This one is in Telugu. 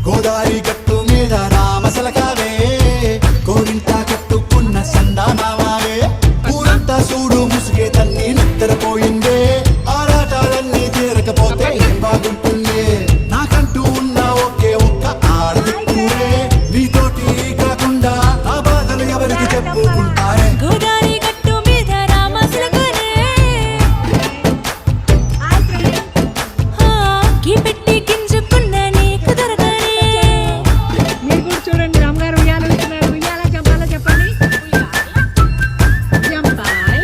గోదారి గట్టు మీద రామసలకావే గోరింటా కట్టుకున్న సందామావే ఊరంతా చూడు ముసుగే తన్ని నిద్రపోయిందే ఆరాటాలన్నీ తీరకపోతే ఏం బాగుంటుంది నాకంటూ ఉన్న ఒకే ఒక్క ఆడదిక్కురే నీతోటి కాకుండా ఆ బాధలు ఎవరికి చెప్పుకుంటారే గోదారి గట్టు మీద రామసలకానే కీ పెట్టి గింజుకున్న నీకు దొరకనే మీరు కూడా చూడండి రామగారు ఉయ్యాలు ఇస్తున్నారు. ఉయ్యాల జంపాల చెప్పండి. జంపాలి.